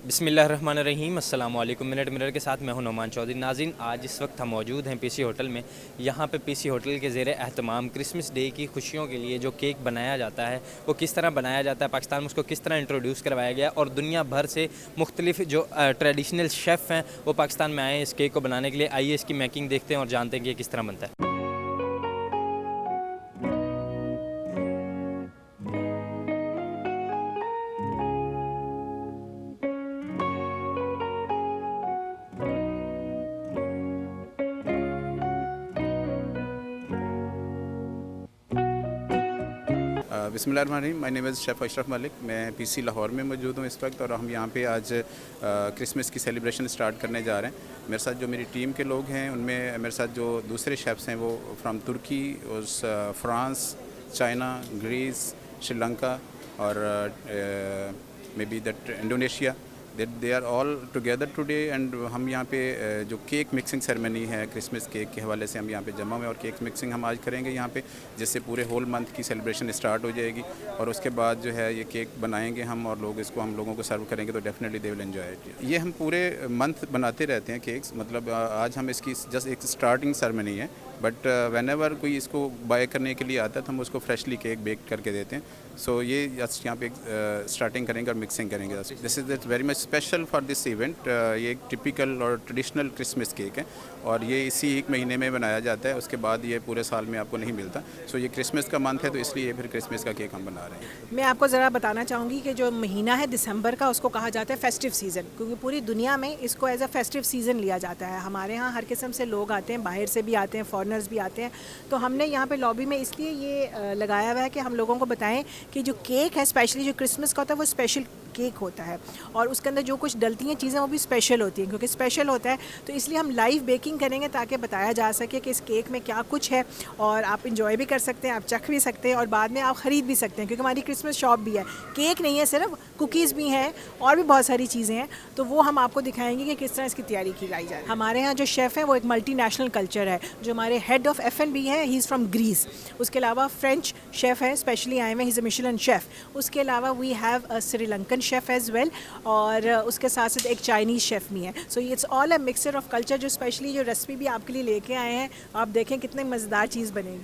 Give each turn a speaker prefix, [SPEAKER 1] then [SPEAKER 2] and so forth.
[SPEAKER 1] बिस्मिल्लाहिर्रहमानिर्रहीम अस्सलाम वालेकुम। मिनट मिनट के साथ मैं हूं नोमान चौधरी। नाज़रीन, आज इस वक्त हम मौजूद हैं पीसी होटल में। यहाँ पे पीसी होटल के ज़ेरे एहतमाम क्रिसमस डे की खुशियों के लिए जो केक बनाया जाता है वो किस तरह बनाया जाता है, पाकिस्तान में उसको किस तरह इंट्रोड्यूस करवाया गया और दुनिया भर से मुख्तलिफ जो ट्रेडिशनल शेफ़ हैं वो पाकिस्तान में आए हैं इस केक को बनाने के लिए। आइए इसकी मेकिंग देखते हैं और जानते हैं कि ये किस तरह बनता है।
[SPEAKER 2] बिस्मिल्लाहिर्रहमानिर्रहीम। My name is chef Ashraf Malik. मैं पीसी लाहौर में मौजूद हूँ इस वक्त और हम यहाँ पे आज क्रिसमस की सेलिब्रेशन स्टार्ट करने जा रहे हैं। मेरे साथ जो मेरी टीम के लोग हैं उनमें मेरे साथ जो दूसरे शेफ़्स हैं वो from Turkey, France, China, Greece, Sri Lanka और maybe that Indonesia. They are all together today and हम यहाँ पे जो केक मिक्सिंग सेरेमनी है क्रिसमस केक के हवाले से हम यहाँ पे जमा हुए और केक मिक्सिंग हम आज करेंगे यहाँ पे, जिससे पूरे होल मंथ की सेलिब्रेशन स्टार्ट हो जाएगी और उसके बाद जो है ये केक बनाएंगे हम और इसको हम लोगों को सर्व करेंगे तो definitely they will enjoy it. ये हम पूरे मंथ बनाते रहते हैं केक्स, मतलब आज हम इसकी जस्ट एक स्टार्टिंग सेरेमनी है, बट वेन एवर कोई इसको बाय करने के लिए आता है तो हम उसको फ्रेशली केक बेक करके देते हैं। सो ये जस्ट यहाँ पे स्टार्टिंग करेंगे और मिक्सिंग करेंगे। This is very much special for this event. ये एक टिपिकल और ट्रेडिशनल क्रिसमस केक है और ये इसी एक महीने में बनाया जाता है, उसके बाद ये पूरे साल में आपको नहीं मिलता। सो ये क्रिसमस का मंथ है तो इसलिए फिर क्रिसमस का केक हम बना रहे हैं।
[SPEAKER 3] मैं आपको ज़रा बताना चाहूँगी कि जो महीना है दिसंबर का उसको कहा जाता है फेस्टिव सीज़न, क्योंकि पूरी दुनिया में इसको एज अ फेस्टिव सीज़न लिया जाता है। हमारे यहाँ हर किस्म से लोग आते हैं, बाहर से भी आते हैं, फॉरेनर्स भी आते हैं। तो हमने यहाँ पे लॉबी में इसलिए ये लगाया हुआ है कि हम लोगों को बताएं कि जो केक है स्पेशली जो क्रिसमस का होता है वो स्पेशल केक होता है और उसके अंदर जो कुछ डलती हैं चीज़ें वो भी स्पेशल होती हैं। क्योंकि स्पेशल होता है तो इसलिए हम लाइव बेकिंग करेंगे ताकि बताया जा सके कि इस केक में क्या कुछ है और आप इंजॉय भी कर सकते हैं, आप चख भी सकते हैं और बाद में आप ख़रीद भी सकते हैं, क्योंकि हमारी क्रिसमस शॉप भी है। केक नहीं है सिर्फ, कुकीज़ भी हैं और भी बहुत सारी चीज़ें हैं, तो वो हम आपको दिखाएंगे कि किस तरह इसकी तैयारी की जाए। हमारे यहाँ जो शेफ़ है वो एक मल्टी नेशनल कल्चर है। जो हमारे हेड ऑफ F&B है ही इज़ फ्राम ग्रीस। उसके अलावा फ्रेंच शेफ़ है, स्पेशली आए हुए, he is a Michelin chef. उसके अलावा we have a Sri Lankan chef as well और उसके साथ साथ एक चाइनीज़ शेफ़ भी है। So it's all a mixture of culture. जो स्पेशली जो रेसिपी भी आपके लिए लेके आए हैं, आप देखें कितनी मज़ेदार चीज़ बनेगी।